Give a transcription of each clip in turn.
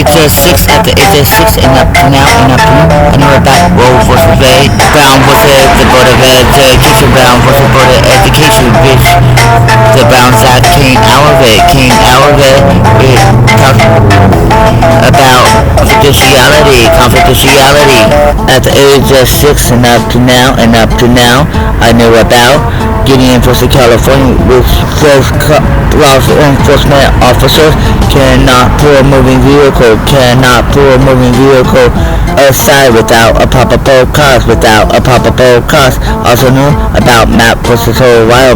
age of 6, at the age of 6 and up to now, I knew about Roe versus Wade, Brown versus the Board of Education, Brown versus Board of Education, which the Brown Act came out of it, it talked about confidentiality. At the age of 6 and up to now, I knew about getting enforced in California, which says law enforcement officers cannot pull a moving vehicle aside without a probable cause. Also knew about Mapp versus Ohio,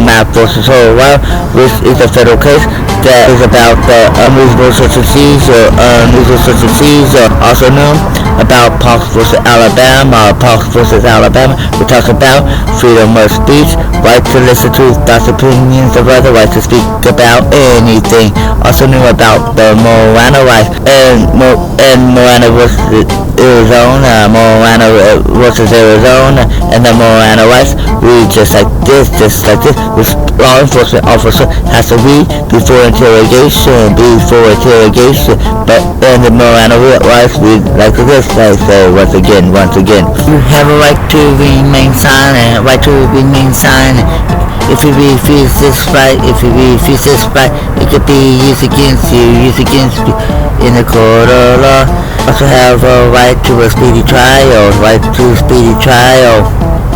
which is a federal case that is about the unreasonable search and seizure. Also knew about Parks versus Alabama, which talks about freedom of speech, right to listen to thoughts, opinions of others, right to speak about anything. Also knew about the Miranda rights and Miranda versus Arizona, and the Miranda rights read just like this, which law enforcement officer has to read before interrogation, but and the Miranda rights read like this, so once again, you have a right to remain silent, If you refuse this right, it could be used against you in the court of law. Also have a right to a speedy trial,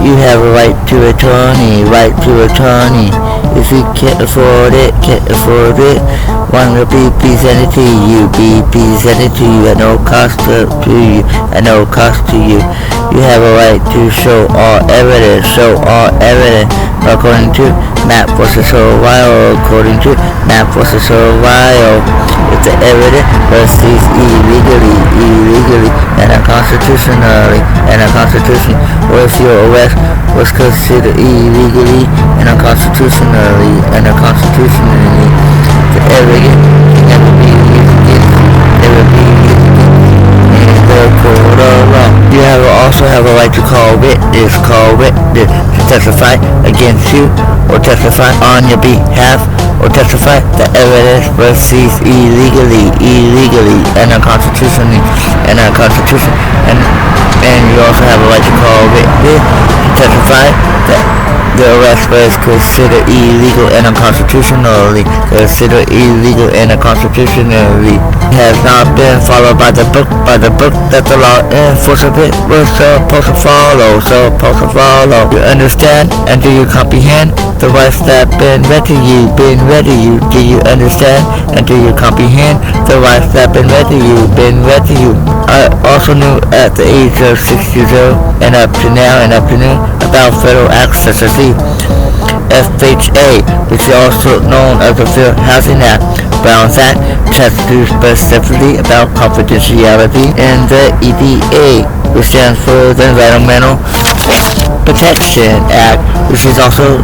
You have a right to attorney, If you can't afford it, one will be presented to you, at no cost to you, You have a right to show all evidence, according to Mapp versus Ohio, if the evidence was seized illegally and unconstitutionally, or if your arrest was considered illegally and unconstitutionally, the evidence can never be used against in the court of law. You also have a right to call witness to testify against you or testify on your behalf, or testify the evidence was seized illegally and unconstitutionally, and you also have a right to call witness to testify that the arrest was considered illegal and unconstitutionally, has not been followed by the book that the law enforcement was supposed to follow. You understand and do you comprehend the rights that been read to you? Do you understand and do you comprehend the rights that been read to you? I also knew at the age of 6 years old and up to now about federal acts such as the FHA, which is also known as the Fair Housing Act, Brown's Act, which has to do specifically about confidentiality, and the EDA, which stands for the Environmental Protection Act, which is also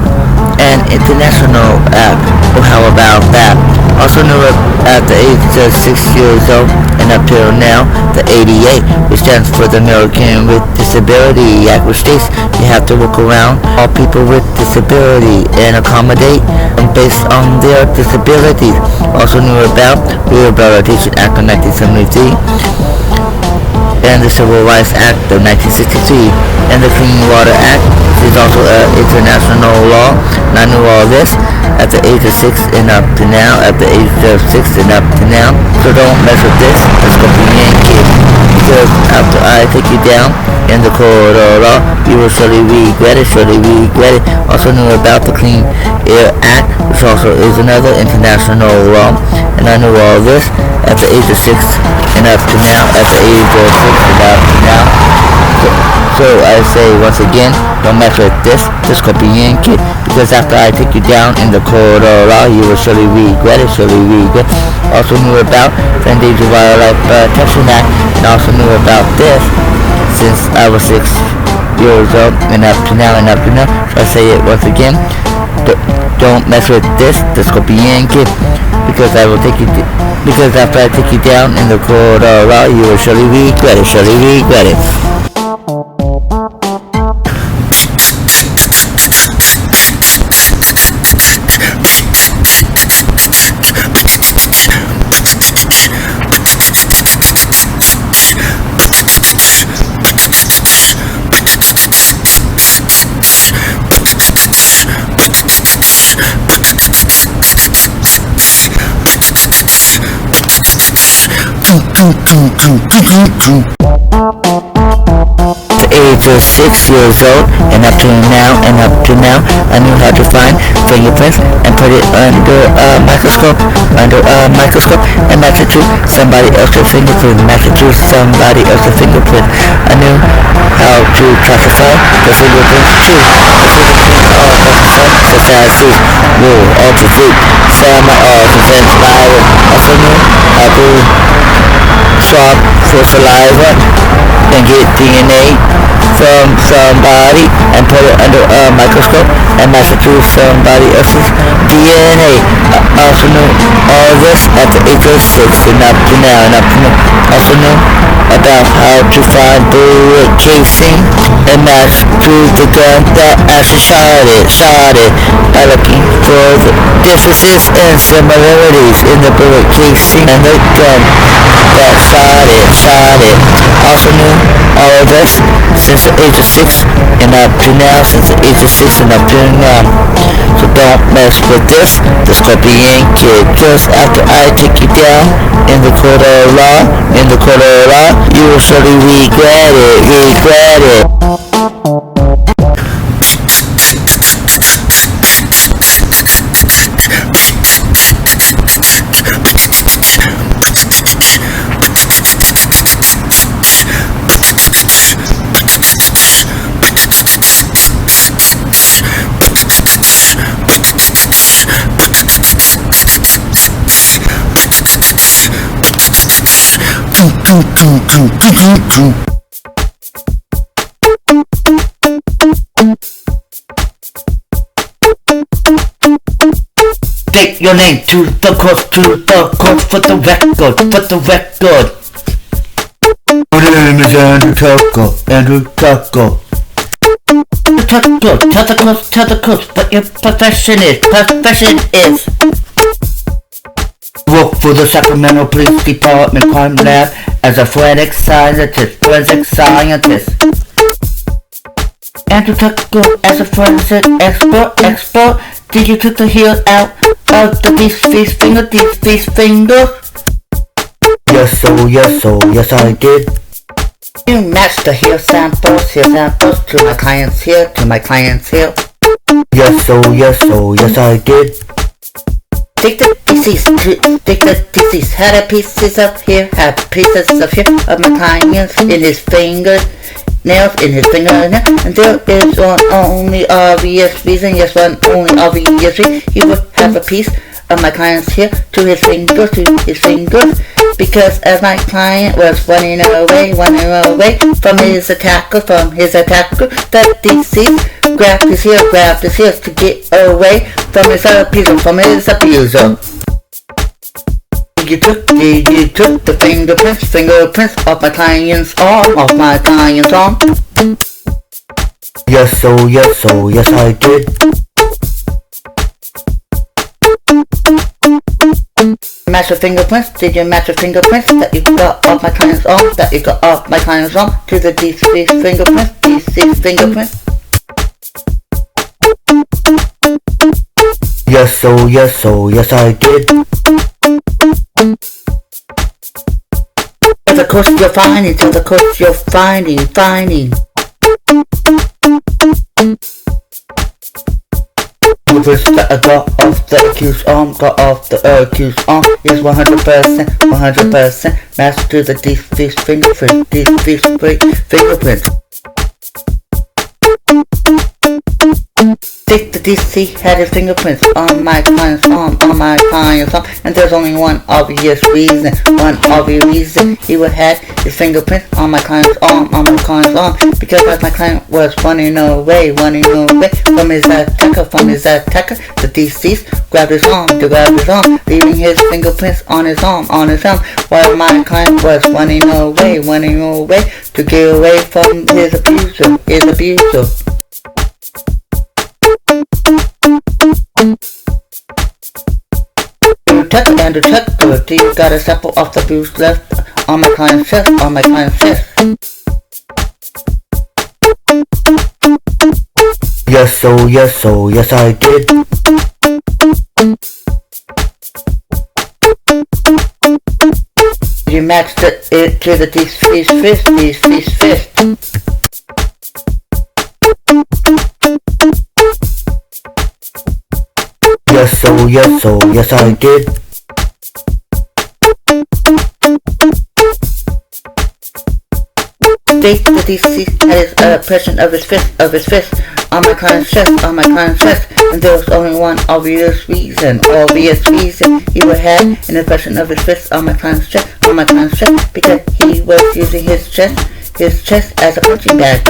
an international act. Well, how about that? Also knew at the age of 6 years old and up till now, the ADA, which stands for the American with Disability Act, which states you have to look around all people with disability and accommodate them based on their disabilities. Also knew about the Rehabilitation Act of 1973 and the Civil Rights Act of 1963 and the Clean Water Act, which is also an international law. And I knew all this at the age of 6 and up to now, So don't mess with this. Let's go be Yankee. Because after I take you down in the court of law, you will surely regret it. Also knew about the Clean Air Act, which also is another international law. And I knew all this at the age of 6 and up to now, So I say once again, don't mess with this Scorpion kid, because after I take you down in the court of law, you will surely regret it. Also knew about the Endangered Wildlife Protection Act, and also knew about this since I was 6 years old and up to now. So I say it once again, don't mess with this, the Scorpion kid, because after I take you down in the court of law, you will surely regret it. The age of 6 years old and up to now, I knew how to find fingerprints and put it under a microscope, and match it to somebody else's fingerprint, I knew how to classify the fingerprints too. The fingerprints are of such as tooth, wool, ultra food, some are defense viral. Also knew how to swab for saliva and get DNA from somebody and put it under a microscope and match it to somebody else's DNA. I also knew all this at the age of 6 and up to now. Also knew about how to find bullet casing and match to the gun that actually shot it by looking for the differences and similarities in the bullet casing and the gun that shot it. Also knew all of this since the age of 6 and up to now. So don't mess with this, the Scorpion Kid. Just after I take you down in the court of law, you will surely regret it. Take your name to the court for the record. My name is Andrew Tucker. Tell the court what your profession is. Work for the Sacramento Police Department Crime Lab as a forensic scientist. Andrew Tucker as a forensic expert. Did you take the heel out of these fingers? Yes I did. You matched the heel samples to my client's heel. Yes I did. Take the deceased had pieces of here of my client's in his fingernails, and there is one only obvious reason, he would have a piece of my client's hair to his fingers, because as my client was running away from his attacker, the deceased grabbed his hair to get away from his abuser. You took the fingerprints of my client's arm, Yes I did. Match the fingerprints? Did you match the fingerprints that you got off my client's arm? To the deceased fingerprints? Yes I did. Tell the course you're finding. Movers that I got off the accused's arm is 100% matched to the deceased fingerprints. Take the DC had his fingerprints on my client's arm, and there's only one obvious reason he would have his fingerprints on my client's arm, because as my client was running away from his attacker, the deceased grabbed his arm, leaving his fingerprints on his arm, while my client was running away to get away from his abuser. Andrew Tucker, do you got a sample of the bruise left on my client's chest? Yes I did. you match it to the deceased fist? Yes I did. State the deceased had his impression of his fist on my client's chest, and there was only one obvious reason he would have an impression of his fist on my client's chest, because he was using his chest as a punching bag.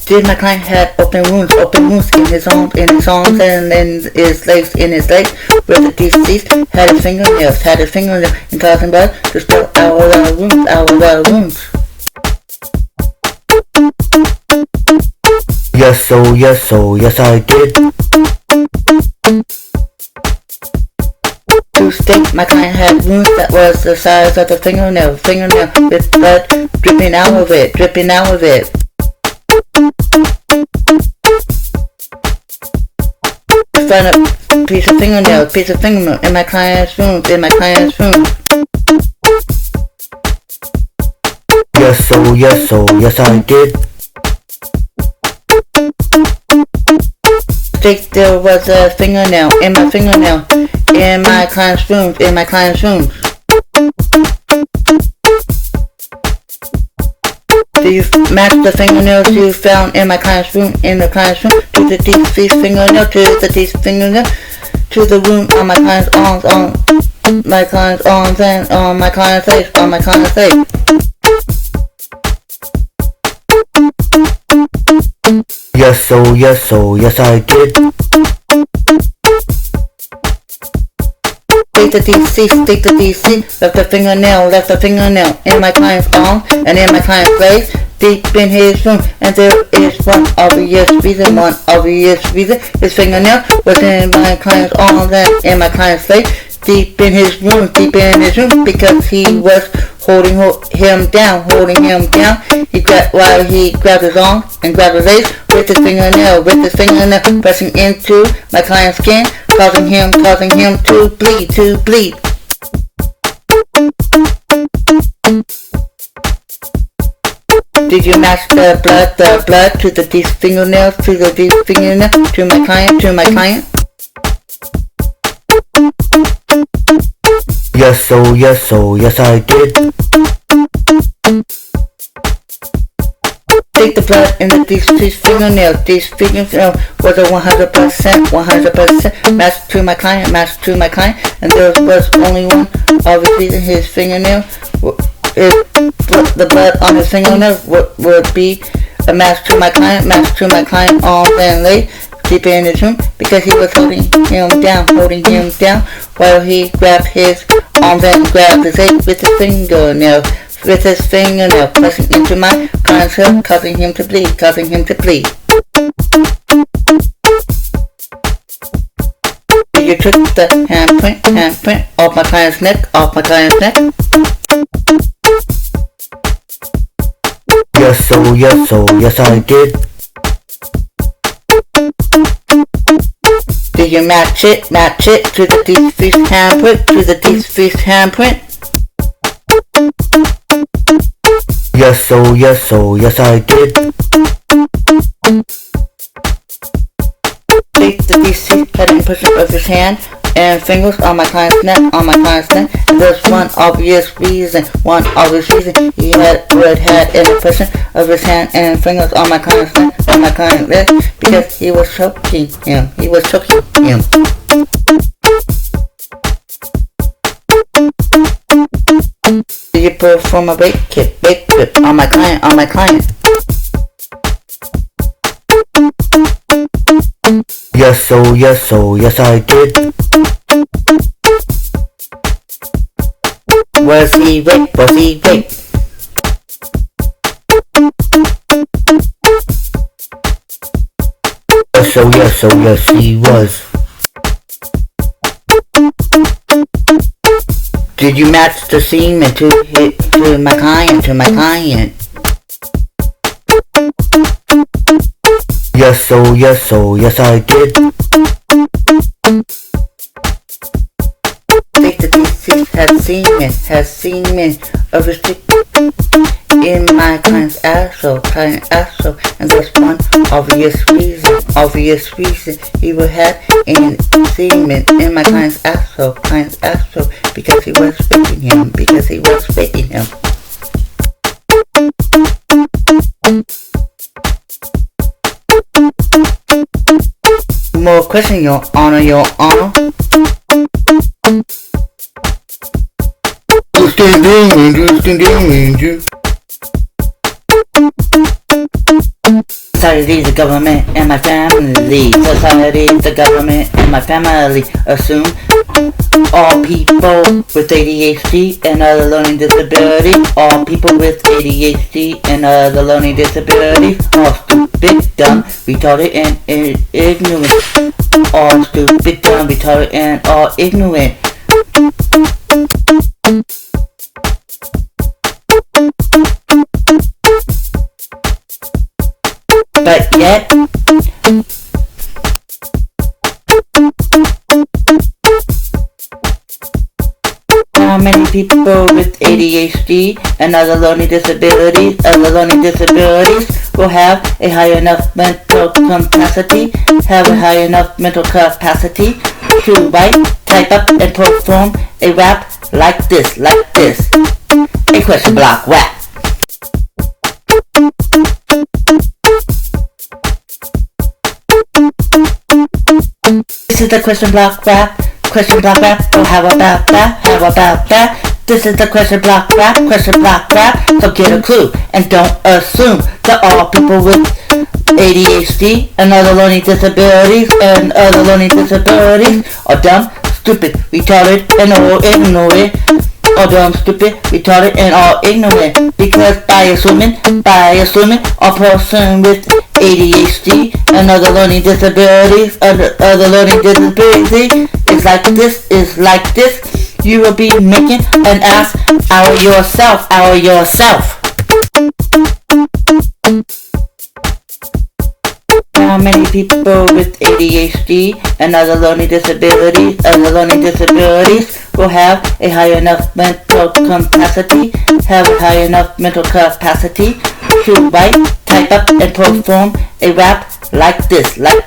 Did my client have open wounds in his arms and in his legs, where the deceased had his fingernails and causing blood to spill out of the wounds? Yes I did. To state my client had wounds that was the size of the fingernail with blood dripping out of it. Found a piece of fingernail in my client's room. Yes I did. State there was a fingernail in my client's room. Do you match the fingernails you found in my client's room, to the deceased fingernail, to the wound on my client's arms, and on my client's face, Yes I did. Take the deceased, left the fingernail in my client's arm and in my client's face, deep in his room, and there is one obvious reason, his fingernail was in my client's arm and in my client's face, deep in his room, because he was holding him down. He grabbed his arm and grabbed his legs with his fingernail, pressing into my client's skin, causing him to bleed. Did you match the blood to the deep fingernails, to my client? Yes I did. Take the blood in the deceased fingernail. These fingernail was a 100% match to my client, and there was only one obviously his fingernail. The blood on his fingernail would be a match to my client, arms and legs, deep in his room, because he was holding him down, while he grabbed his arms and grabbed his legs with his fingernail, pressing into my client's hip, causing him to bleed. You took the handprint off my client's neck, Yes I did. Did you match it to the deceased handprint, Yes I did. The deceased had an impression of his hand and fingers on my client's neck, and there's one obvious reason he would have an impression of his hand and fingers on my client's neck, because he was choking him. Did you perform a rape grip on my client? Yes I did. Was he raped? Yes he was. Did you match the semen to my client? Yes I did. semen of a stick in my client's asshole, and there's one obvious reason he would have any semen in my client's asshole, because he was faking him, More question, Your Honor. Society, the government, and my family. Society, the government, and my family assume all people with ADHD and other learning disabilities. All people with ADHD and other learning disabilities are stupid, dumb, retarded, and ignorant. All stupid, dumb, retarded, and all ignorant. But yet, how many people with ADHD and other learning disabilities will have a high enough mental capacity, to write, type up, and perform a rap like this, a question block rap. This is the question block rap, oh how about that, this is the question block rap, so get a clue, and don't assume that all people with ADHD and other learning disabilities are dumb, stupid, retarded, and all ignorant. Because by assuming a person with ADHD and other learning disabilities is like this, you will be making an ass out of yourself. How many people with ADHD and other learning disabilities will have a high enough mental capacity, to write, type up, and perform a rap like this, a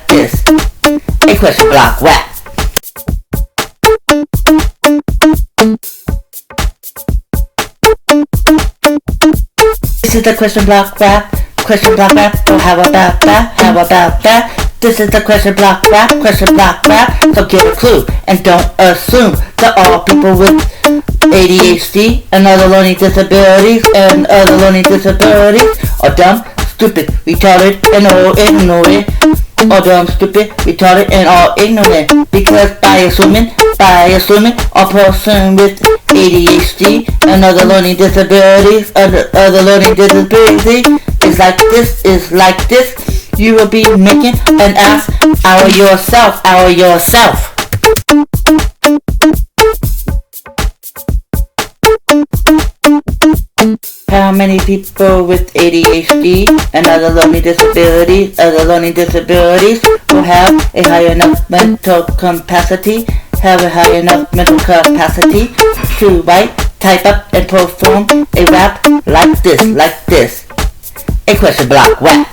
question block rap. This is the question block rap, oh how about that, this is the question block rap, so get a clue, and don't assume that all people with ADHD and other learning disabilities are dumb, stupid, retarded, and all ignorant. Because by assuming a person with ADHD and other learning disabilities is like this, you will be making an ass out of yourself. How many people with ADHD and other learning disabilities will have a high enough mental capacity, to write, type up, and perform a rap like this, a question block rap.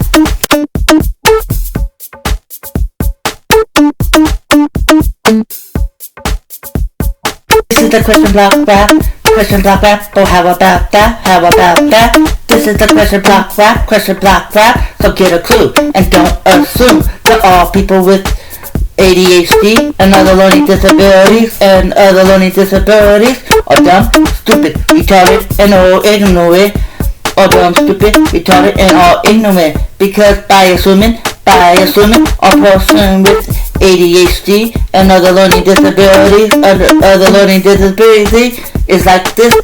This is the question block rap, oh how about that, this is the question block rap, so get a clue, and don't assume that all people with ADHD and other learning disabilities are dumb, stupid, retarded, and all ignorant. Because by assuming a person with ADHD and other learning disabilities is like this,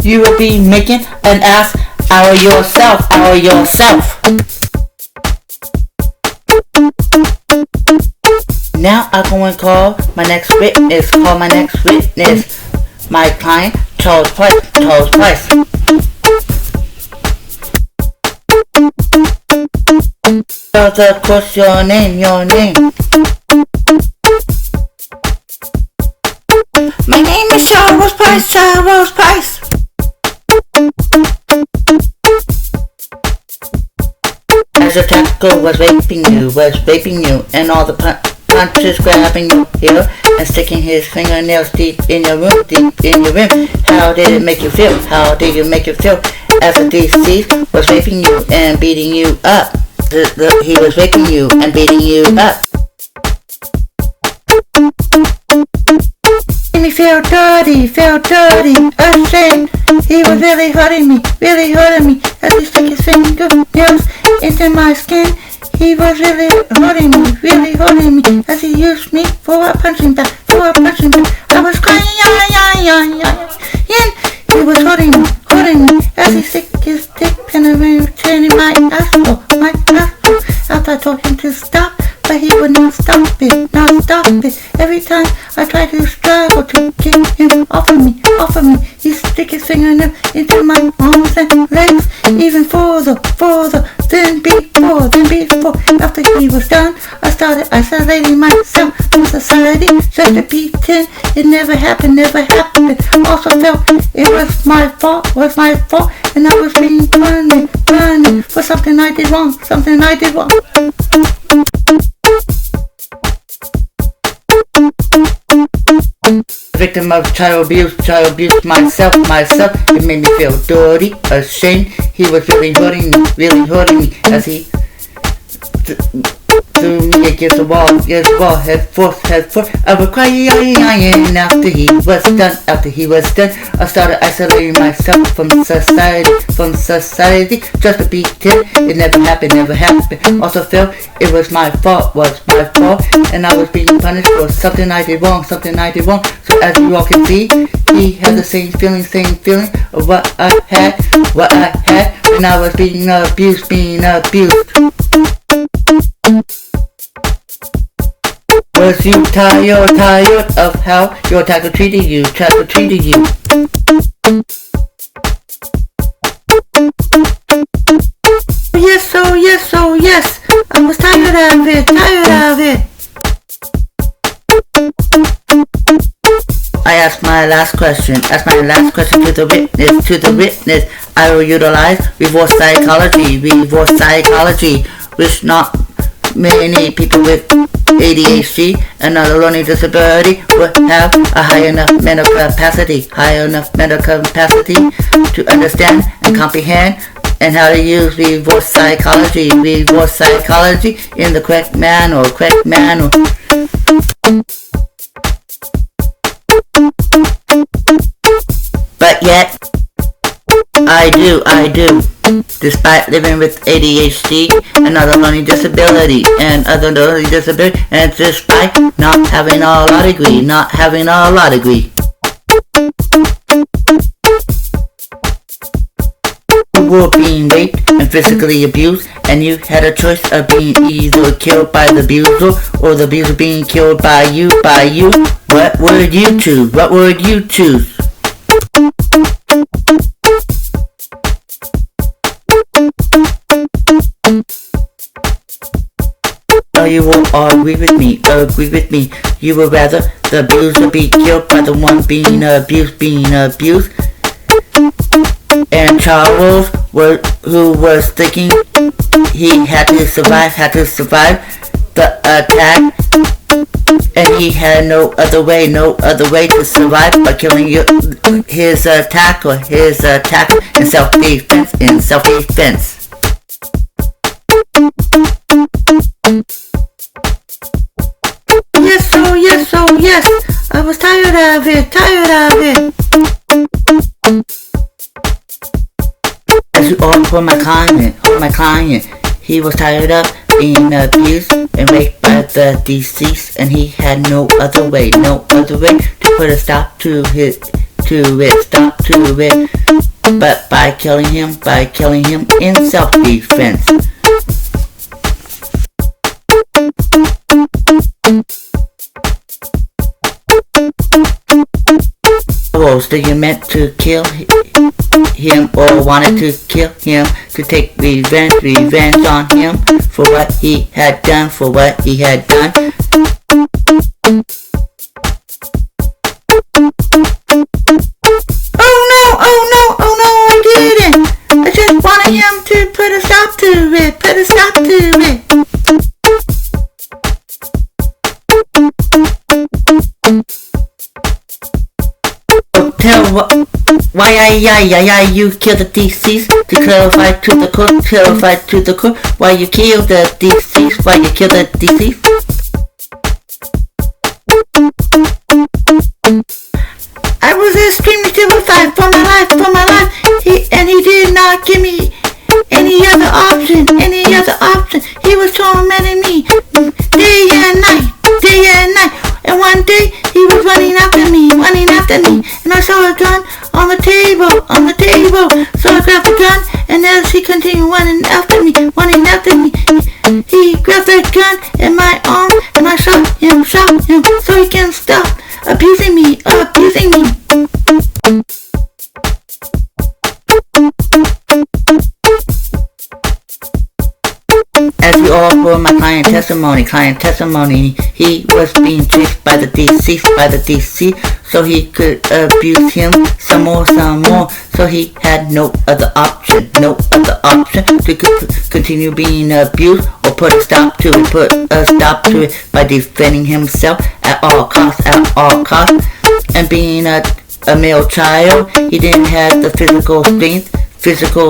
you will be making an ass out of yourself. Now I'm going to call my next witness, my client, Charles Price. Of course, your name. My name is Charles Price, Charles Price. As the tackle was raping you, and all the punches grabbing you here and sticking his fingernails deep in your rim. How did it make you feel? How did it make you feel? As the deceased was raping you and beating you up. He was raping you and beating you up. Made me feel dirty, ashamed. He was really hurting me, as he stuck his fingernails into my skin. He was really hurting me, as he used me for a punching bag, I was crying, he was hurting me, as he stuck his dick in my asshole, After I told him to stop, but he would not stop it. Every time I tried to struggle to get him off of me, he stick his fingernail into my arms and legs, even further than before. After he was done, I started isolating myself from society, just to pretend it never happened. Also felt it was my fault, and I was being punished for something I did wrong. Victim of child abuse myself. It made me feel dirty, ashamed. He was really hurting me, as he threw me against the wall, head first. I was crying after he was done. I started isolating myself from society, just to pretend it never happened. Also felt it was my fault, and I was being punished for something I did wrong. So as you all can see, he had the same feeling of what I had when I was being abused. Was you tired of how your tackle treated you? Yes, I was tired of it. I asked my last question to the witness. I will utilize reverse psychology, which not many people with ADHD and other learning disability would have a high enough mental capacity to understand and comprehend, and how to use reverse psychology in the correct manner. But yet, I do, despite living with ADHD and other learning disability, and despite not having a law degree. You were being raped and physically abused, and you had a choice of being either killed by the abuser or the abuser being killed by you. What would you choose? No, you will agree with me. You would rather the abuser be killed by the one being abused. And Charles, who was thinking he had to survive the attack, and he had no other way to survive but killing his attacker in self-defense. Yes, I was tired of it. As you all heard my client, he was tired of being abused and raped by the deceased, and he had no other way to put a stop to it, but by killing him in self-defense. Did you meant to kill him or wanted to kill him to take revenge on him for what he had done? Why you kill the deceased? To clarify to the court, why you kill the deceased? Why you kill the deceased? I was extremely terrified for my life. He did not give me any other option. He was tormenting me day and night. And one day he was running after me, and I saw a gun on the table. So I grabbed the gun, and as he continued running after me, he grabbed that gun in my arm, and I shot him, so he can stop abusing me. As you all heard my client testimony, he was being chased by the deceased, so he could abuse him some more, so he had no other option to continue being abused or put a stop to it by defending himself at all costs. And being a male child, he didn't have the physical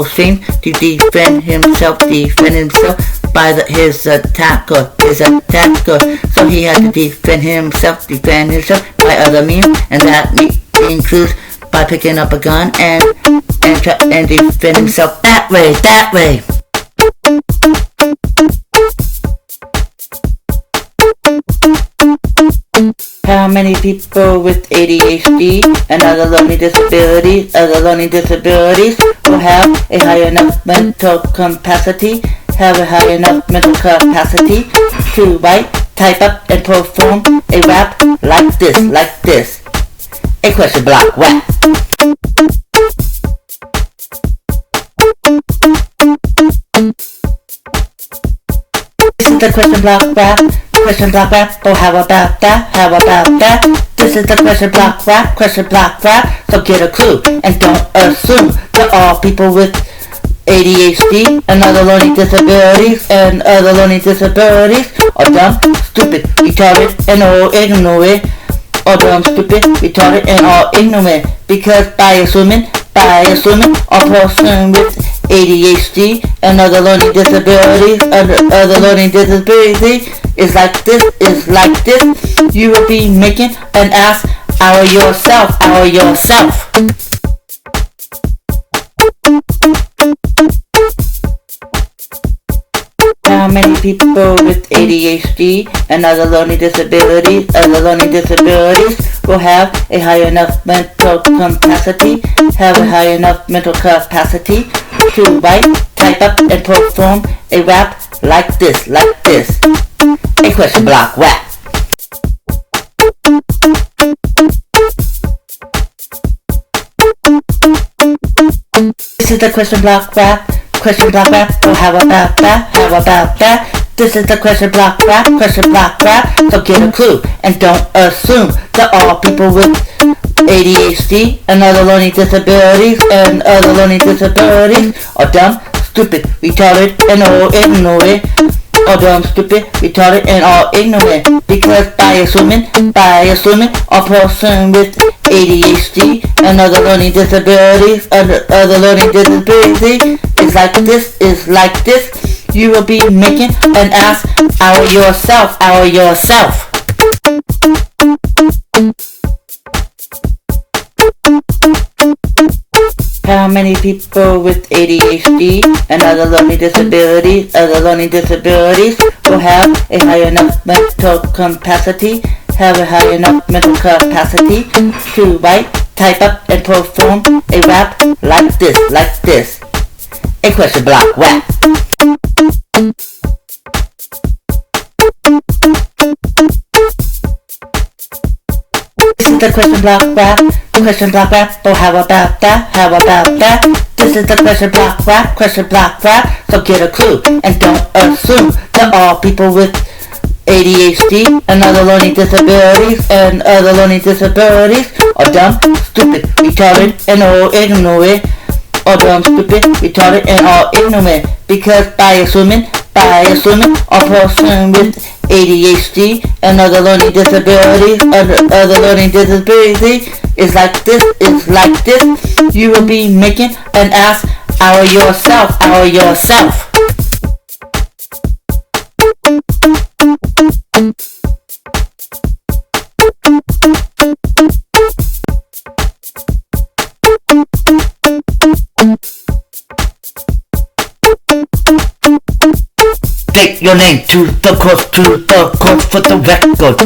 strength to defend himself by his attacker. So he had to defend himself by other means, and that includes by picking up a gun and defend himself that way. How many people with ADHD and other learning disabilities will have a high enough mental capacity to write, type up, and perform a rap like this? A question block rap. This is the question block rap. Oh, how about that? This is the question block rap. So get a clue and don't assume that all people with ADHD and other learning disabilities are dumb, stupid, retarded, and all ignorant. Because by assuming a person with ADHD and other learning disabilities is like this, you will be making an ass out of yourself. How many people with ADHD and other learning disabilities will have a high enough mental capacity to write, type up, and perform a rap like this? A question block rap. This is the question block rap. Oh, how about that? This is the question block rap. So get a clue and don't assume that all people with ADHD and other learning disabilities are dumb, stupid, retarded, and all ignorant. Because by assuming a person with ADHD and other learning disabilities is like this, you will be making an ass out of yourself. How many people with ADHD and other learning disabilities will have a high enough mental capacity to write, type up, and perform a rap like this? A question block rap. This is the question block rap. Oh, how about that? This is the question block rap. So get a clue and don't assume that all people with ADHD and other learning disabilities are dumb, stupid, retarded, and all ignorant. Because by assuming a person with ADHD and other learning disabilities, other learning disability is like this, you will be making an ass out of yourself, Take your name to the court for the record,